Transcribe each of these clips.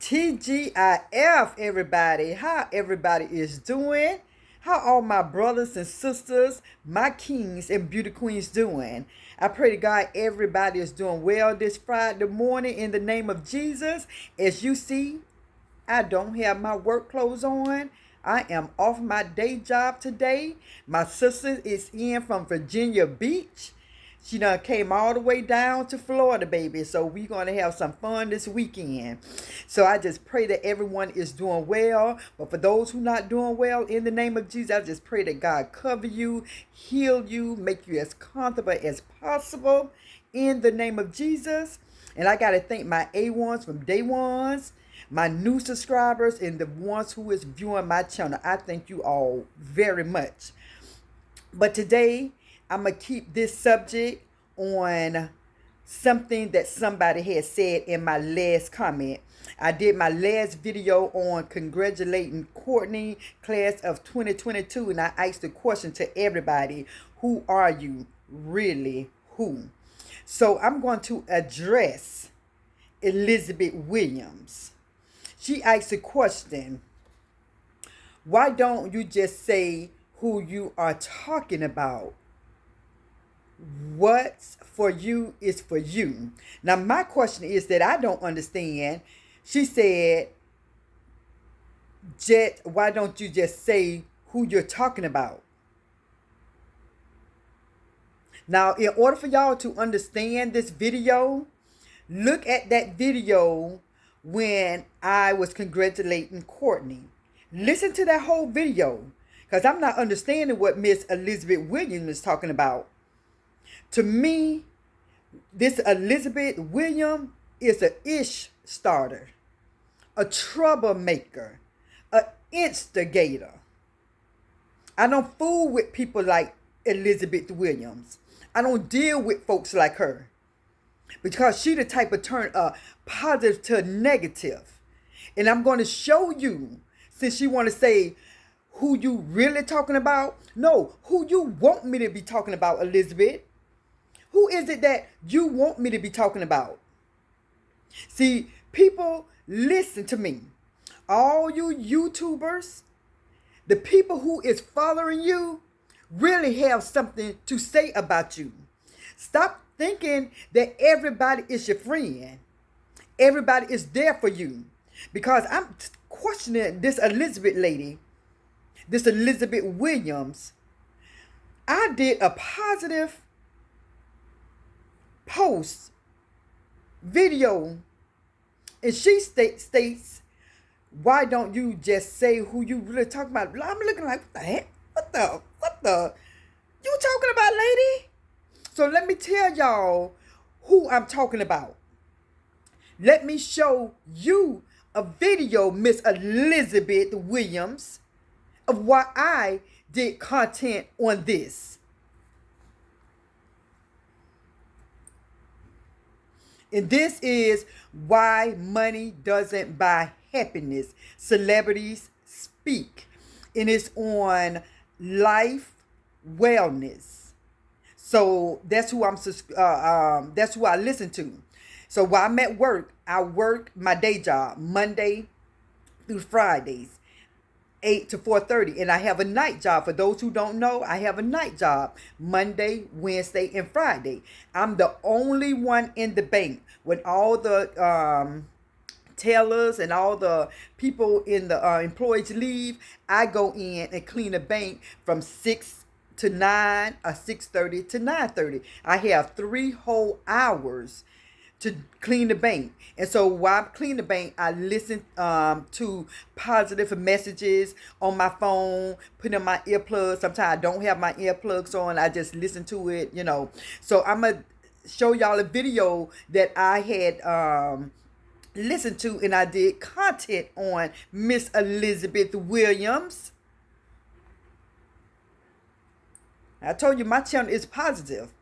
TGIF, everybody. How everybody is doing? How all my brothers and sisters, my kings and beauty queens doing? I pray to God everybody is doing well this Friday morning in the name of Jesus. As you see, I don't have my work clothes on. I am off my day job today. My sister is in from Virginia Beach. She done came all the way down to Florida, baby. So we're going to have some fun this weekend. So I just pray that everyone is doing well. But for those who not doing well, in the name of Jesus, I just pray that God cover you, heal you, make you as comfortable as possible in the name of Jesus. And I got to thank my A1s from day ones, my new subscribers, and the ones who is viewing my channel. I thank you all very much. But today, I'm going to keep this subject on something that somebody had said in my last comment. I did my last video on congratulating Courtney, class of 2022, and I asked the question to everybody, who are you really who? So I'm going to address Elizabeth Williams. She asked the question, why don't you just say who you are talking about? What's for you is for you. Now, my question is that I don't understand. She said, Jet, why don't you just say who you're talking about? Now, in order for y'all to understand this video, look at that video when I was congratulating Courtney. Listen to that whole video, because I'm not understanding what Miss Elizabeth Williams is talking about. To me, this Elizabeth Williams is an ish starter, a troublemaker, an instigator. I don't fool with people like Elizabeth Williams. I don't deal with folks like her, because she the type of turn a positive to negative. And I'm going to show you, since you want to say who you really talking about. No, who you want me to be talking about, Elizabeth. Who is it that you want me to be talking about? See, people, listen to me. All you YouTubers, the people who is following you really have something to say about you. Stop thinking that everybody is your friend. Everybody is there for you. Because I'm questioning this Elizabeth lady, this Elizabeth Williams. I did a positive post video, and she states, why don't you just say who you really talking about? I'm looking like, what the heck? What the you talking about, lady? So let me tell y'all who I'm talking about. Let me show you a video, Miss Elizabeth Williams, of why I did content on this. And this is why money doesn't buy happiness. Celebrities speak. And it's on life wellness. So that's who that's who I listen to. So while I'm at work, I work my day job Monday through Fridays, 8 to 4:30, and I have a night job. For those who don't know, I have a night job Monday, Wednesday, and Friday. I'm the only one in the bank. When all the tellers and all the people in the employees leave, I go in and clean the bank from 6 to 9 or 6:30 to 9:30. I have 3 whole hours to clean the bank. And so while I clean the bank, I listen to positive messages on my phone, put in my earplugs. Sometimes I don't have my earplugs on. I just listen to it, you know. So I'm going to show y'all a video that I had listened to, and I did content on Miss Elizabeth Williams. I told you my channel is positive.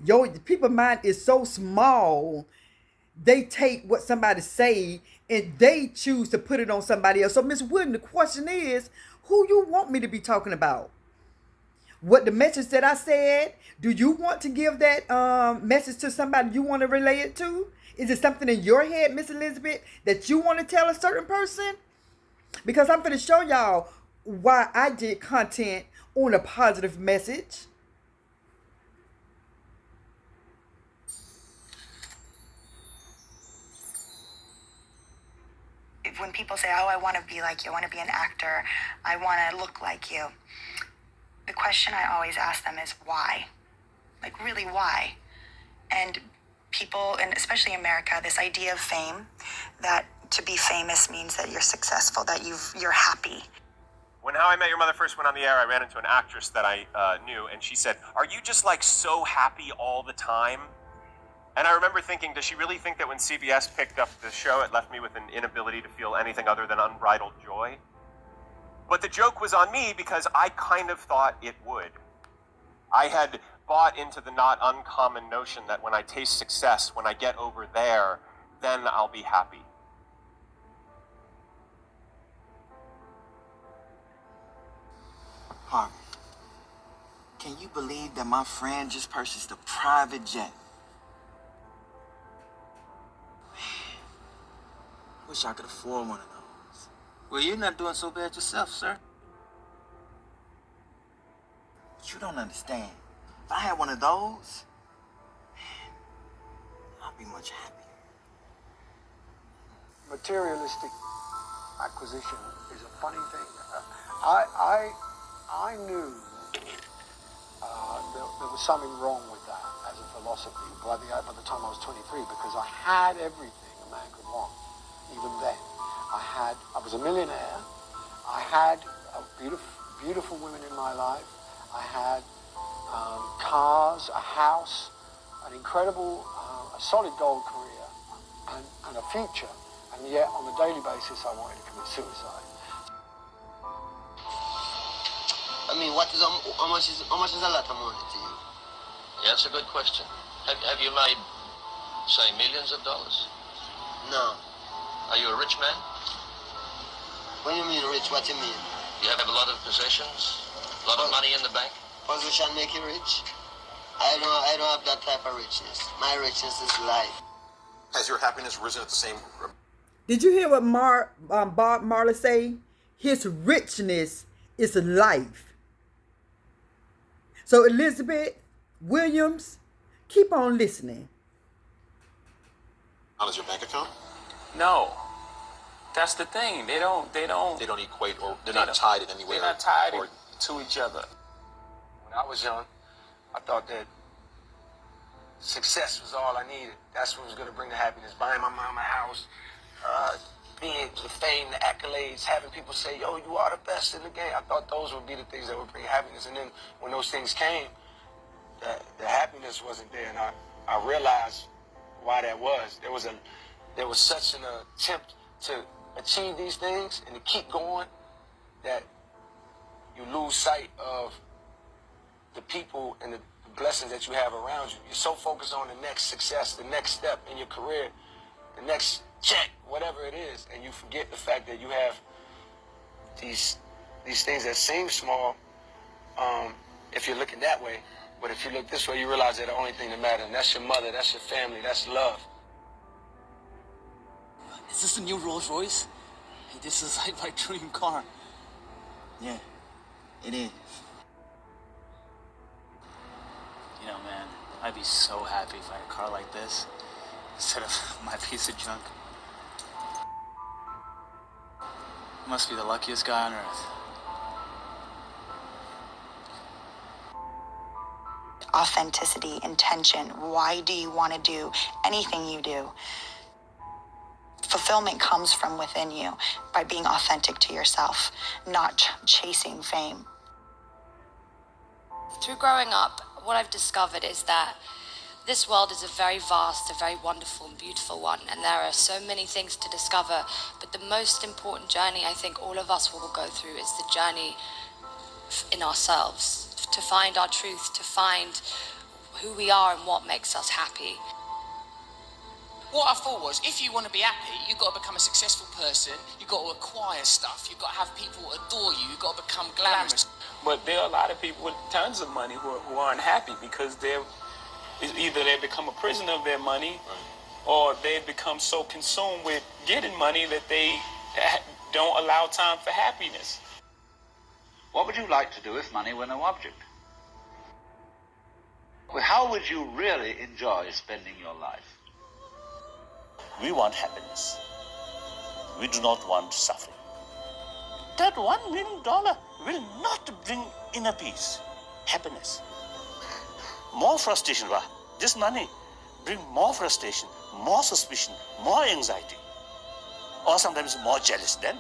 Yo, the people's mind is so small, they take what somebody say and they choose to put it on somebody else. So Miss Williams, the question is, who you want me to be talking about? What the message that I said, do you want to give that message to somebody you want to relay it to? Is it something in your head, Miss Elizabeth, that you want to tell a certain person? Because I'm going to show y'all why I did content on a positive message. When people say, oh, I want to be like you, I want to be an actor, I want to look like you, the question I always ask them is why? Like, really, why? And people, and especially America, this idea of fame, that to be famous means that you're successful, that you're happy. When How I Met Your Mother first went on the air, I ran into an actress that I knew, and she said, "Are you just like so happy all the time?" And I remember thinking, does she really think that when CBS picked up the show, it left me with an inability to feel anything other than unbridled joy? But the joke was on me because I kind of thought it would. I had bought into the not uncommon notion that when I taste success, when I get over there, then I'll be happy. Harvey, can you believe that my friend just purchased a private jet? Wish I could afford one of those. Well, you're not doing so bad yourself, sir. But you don't understand. If I had one of those, man, I'd be much happier. Materialistic acquisition is a funny thing. I knew there was something wrong with that as a philosophy by the time I was 23, because I had everything a man could want. Even then, I was a millionaire. I had beautiful women in my life. I had cars, a house, an incredible, a solid gold career, and a future. And yet, on a daily basis, I wanted to commit suicide. I mean, how much is a lot of money to you? Yeah, that's a good question. Have you made, say, millions of dollars? No. Are you a rich man? What do you mean rich? What do you mean? You have a lot of possessions? A lot of money in the bank? Position make you rich? I don't have that type of richness. My richness is life. Has your happiness risen at the same? Did you hear what Bob Marley say? His richness is life. So Elizabeth Williams, keep on listening. How is your bank account? No, that's the thing. They don't Equate, or they're not tied in any way. They're not tied to each other. When I was young, I thought that success was all I needed. That's what was going to bring the happiness. Buying my mom a house, being the fame, the accolades, having people say, yo, you are the best in the game. I thought those would be the things that would bring happiness. And then when those things came, the happiness wasn't there. And I realized why that was. There was such an attempt to achieve these things and to keep going that you lose sight of the people and the blessings that you have around you. You're so focused on the next success, the next step in your career, the next check, whatever it is, and you forget the fact that you have these things that seem small if you're looking that way. But if you look this way, you realize they're the only thing that matters, and that's your mother, that's your family, that's love. Is this a new Rolls Royce? Hey, this is like my dream car. Yeah, it is. You know, man, I'd be so happy if I had a car like this instead of my piece of junk. I must be the luckiest guy on earth. Authenticity, intention. Why do you want to do anything you do? Fulfillment comes from within you by being authentic to yourself, not chasing fame. Through growing up, what I've discovered is that this world is a very vast, a very wonderful and beautiful one, and there are so many things to discover, but the most important journey I think all of us will go through is the journey in ourselves, to find our truth, to find who we are and what makes us happy. What I thought was, if you want to be happy, you've got to become a successful person, you've got to acquire stuff, you've got to have people adore you, you've got to become glamorous. But there are a lot of people with tons of money who aren't happy because either they become a prisoner of their money, or they become so consumed with getting money that they don't allow time for happiness. What would you like to do if money were no object? How would you really enjoy spending your life? We want happiness. We do not want suffering. That $1 million will not bring inner peace, happiness. More frustration. This money bring more frustration, more suspicion, more anxiety, or sometimes more jealous then.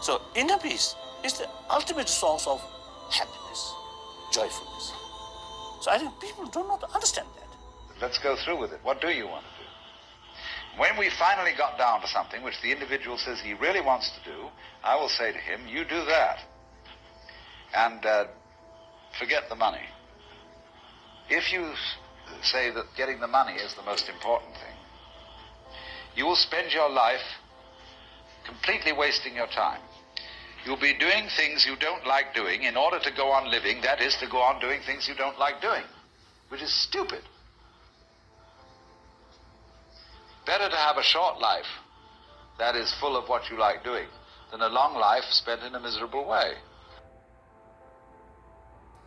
So inner peace is the ultimate source of happiness, joyfulness. So I think people do not understand that. Let's go through with it. What do you want to do? When we finally got down to something which the individual says he really wants to do, I will say to him, you do that. And forget the money. If you say that getting the money is the most important thing, you will spend your life completely wasting your time. You'll be doing things you don't like doing in order to go on living, that is, to go on doing things you don't like doing, which is stupid. Better to have a short life that is full of what you like doing than a long life spent in a miserable way.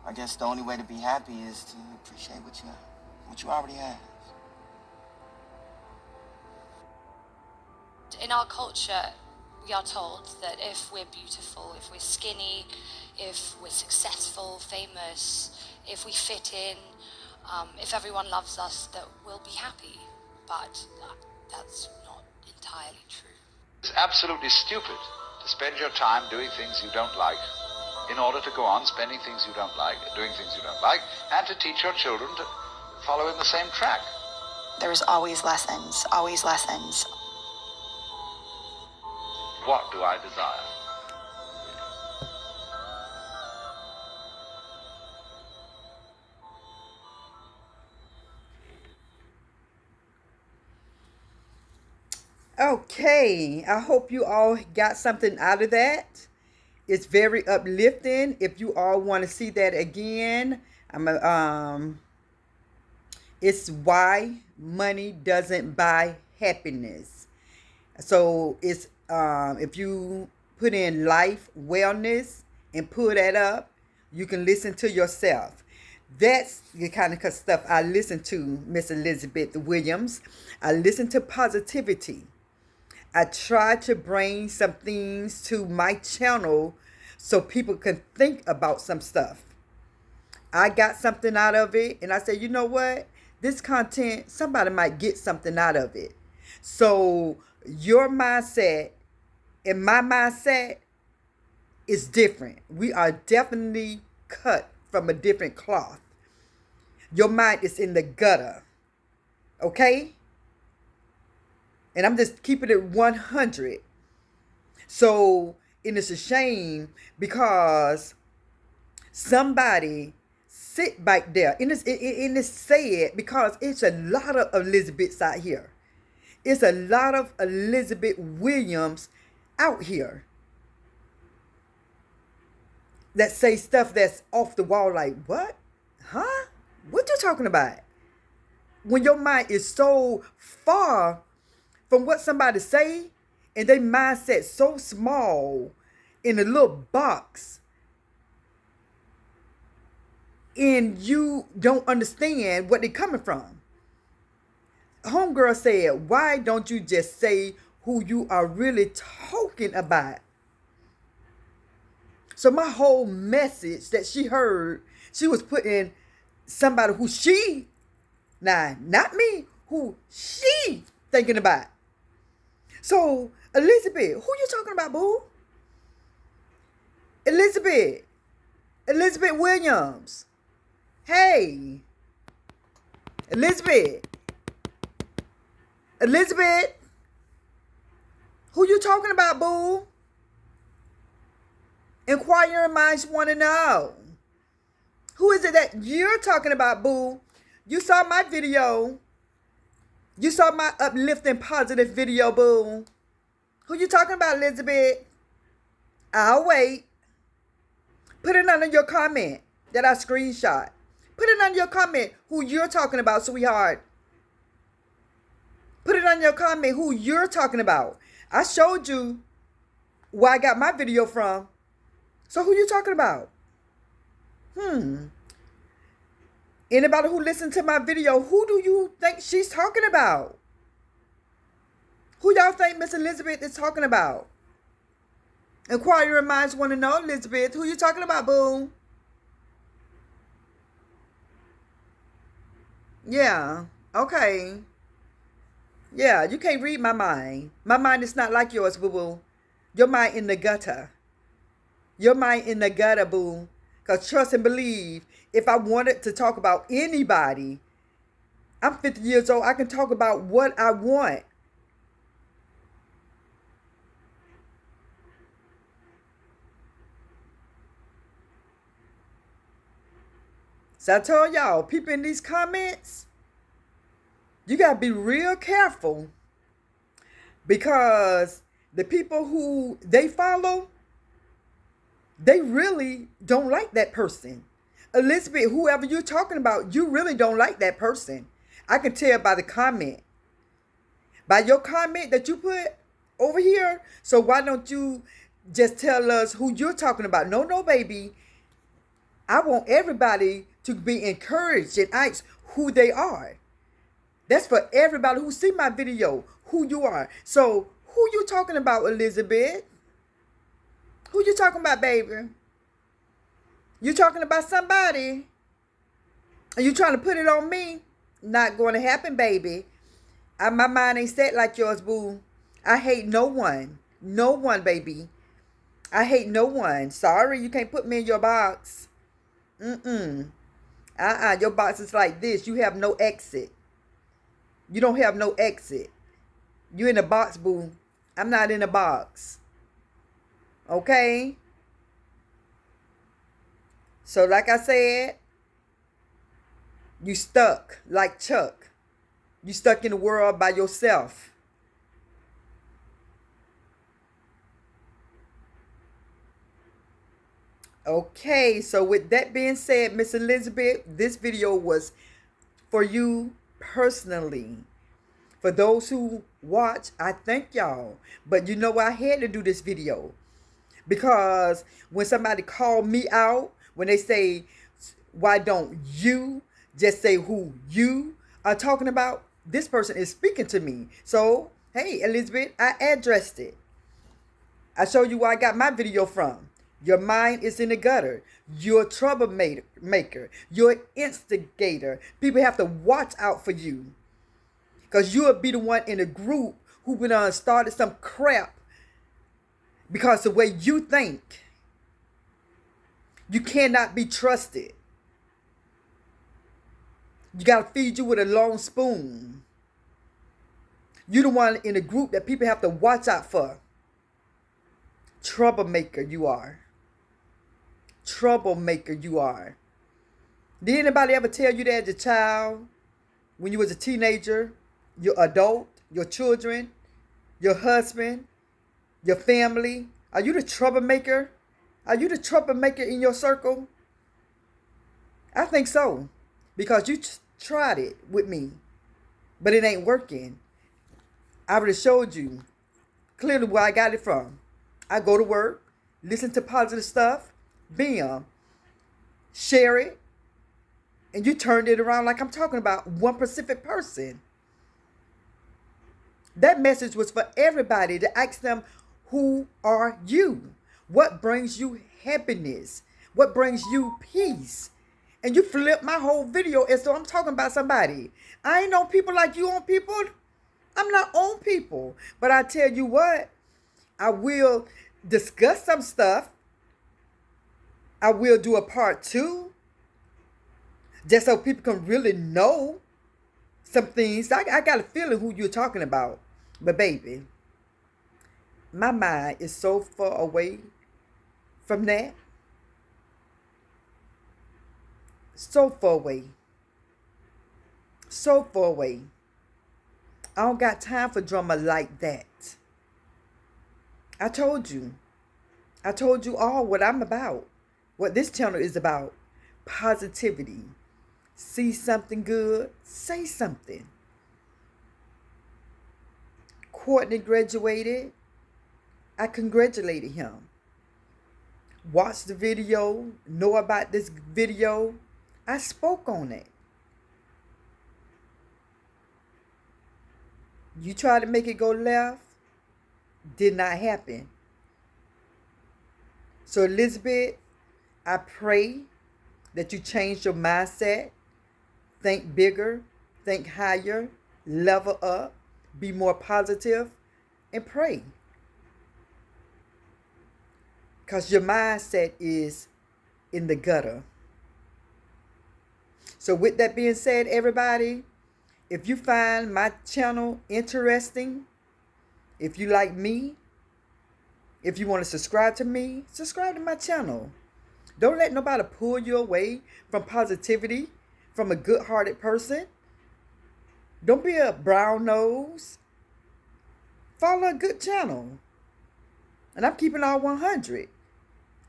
I guess the only way to be happy is to appreciate what you already have. In our culture, we are told that if we're beautiful, if we're skinny, if we're successful, famous, if we fit in, if everyone loves us, that we'll be happy. But that's not entirely true. It's absolutely stupid to spend your time doing things you don't like in order to go on spending things you don't like, doing things you don't like, and to teach your children to follow in the same track. There's always lessons, always lessons. What do I desire? Okay, I hope you all got something out of that. It's very uplifting. If you all want to see that again, it's why money doesn't buy happiness. So it's if you put in life, wellness, and pull that up, you can listen to yourself. That's the kind of stuff I listen to, Miss Elizabeth Williams. I listen to positivity. I try to bring some things to my channel so people can think about some stuff. I got something out of it, and I said, you know what? This content, somebody might get something out of it. So your mindset and my mindset is different. We are definitely cut from a different cloth. Your mind is in the gutter. Okay? And I'm just keeping it 100. So, and it's a shame because somebody sit back there. And it's sad because it's a lot of Elizabeths out here. It's a lot of Elizabeth Williams out here that say stuff that's off the wall like, what? Huh? What you talking about? When your mind is so far from what somebody say, and their mindset so small in a little box, and you don't understand what they're coming from. Homegirl said, why don't you just say who you are really talking about? So my whole message that she heard, she was putting somebody who she, now not me, who she thinking about. So, Elizabeth, who you talking about, boo? Elizabeth Williams. Hey. Elizabeth, who you talking about, boo? Inquiring minds want to know. Who is it that you're talking about, boo? You saw my video. You saw my uplifting, positive video, boo. Who you talking about, Elizabeth? I'll wait. Put it under your comment that I screenshot. Put it on your comment who you're talking about, sweetheart. Put it on your comment who you're talking about. I showed you where I got my video from. So who you talking about? Anybody who listened to my video, who do you think she's talking about? Who y'all think Miss Elizabeth is talking about? Inquiring minds want to know, Elizabeth, who you talking about, boo? Yeah, okay. Yeah, you can't read my mind. My mind is not like yours, boo-boo. Your mind in the gutter. Your mind in the gutter, boo. Because trust and believe, if I wanted to talk about anybody, I'm 50 years old, I can talk about what I want. So I told y'all, people in these comments, you got to be real careful, because the people who they follow, they really don't like that person. Elizabeth, whoever you're talking about, you really don't like that person. I can tell by the comment. By your comment that you put over here. So why don't you just tell us who you're talking about? No, baby. I want everybody to be encouraged and ask who they are. That's for everybody who see my video, who you are. So who you talking about, Elizabeth? Who you talking about, baby? You talking about somebody? Are you trying to put it on me? Not going to happen, baby. My mind ain't set like yours, boo. I hate no one. No one, baby. I hate no one. Sorry, you can't put me in your box. Your box is like this. You have no exit. You don't have no exit. You in a box, boo. I'm not in a box. Okay? So like I said, you stuck like Chuck. You stuck in the world by yourself. Okay, so with that being said, Miss Elizabeth, this video was for you personally. For those who watch, I thank y'all. But you know I had to do this video. Because when somebody called me out, when they say, why don't you just say who you are talking about? This person is speaking to me. So, hey, Elizabeth, I addressed it. I showed you where I got my video from. Your mind is in the gutter. You're a troublemaker. You're an instigator. People have to watch out for you. Because you'll be the one in a group who went on and started some crap. Because the way you think, you cannot be trusted. You got to feed you with a long spoon. You're the one in a group that people have to watch out for. Troublemaker you are. Troublemaker you are. Did anybody ever tell you that as a child? When you was a teenager, your adult, your children, your husband, your family? Are you the troublemaker? Are you the troublemaker in your circle? I think so. Because you tried it with me. But it ain't working. I already showed you clearly where I got it from. I go to work, listen to positive stuff, bam, share it, and you turned it around like I'm talking about one specific person. That message was for everybody to ask them, who are you? What brings you happiness? What brings you peace? And you flip my whole video as though I'm talking about somebody. I ain't on people like you on people. I'm not on people. But I tell you what, I will discuss some stuff. I will do a part 2. Just so people can really know some things. I got a feeling who you're talking about. But baby, my mind is so far away from that. So far away. So far away. I don't got time for drama like that. I told you. I told you all what I'm about. What this channel is about. Positivity. see something good, say something. Courtney graduated. I congratulated him. Watched the video, know about this video. I spoke on it. You tried to make it go left, did not happen. So Elizabeth, I pray that you change your mindset, think bigger, think higher, level up, be more positive, and pray. Because your mindset is in the gutter. So with that being said, everybody, if you find my channel interesting, if you like me, if you want to subscribe to me, subscribe to my channel. Don't let nobody pull you away from positivity, from a good-hearted person. Don't be a brown nose. Follow a good channel. And I'm keeping all 100.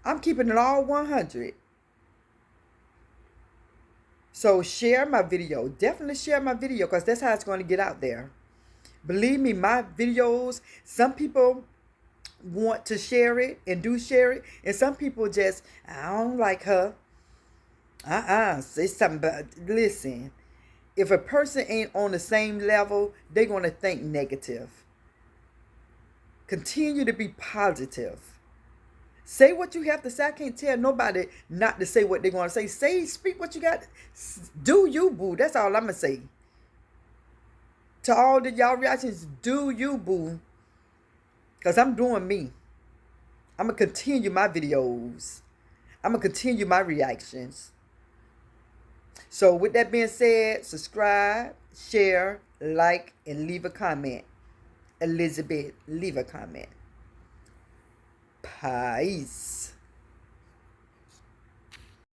I'm keeping it all 100. So share my video. Definitely share my video because that's how it's going to get out there. Believe me, my videos, some people want to share it and do share it. And some people just, I don't like her. Say something about, listen. If a person ain't on the same level, they're going to think negative. Continue to be positive. Say what you have to say. I can't tell nobody not to say what they're going to say. Speak what you got. Do you, boo. That's all I'm going to say. To all the y'all reactions, do you, boo. Because I'm doing me. I'm going to continue my videos. I'm going to continue my reactions. So with that being said, subscribe, share, like, and leave a comment. Elizabeth, leave a comment. Peace.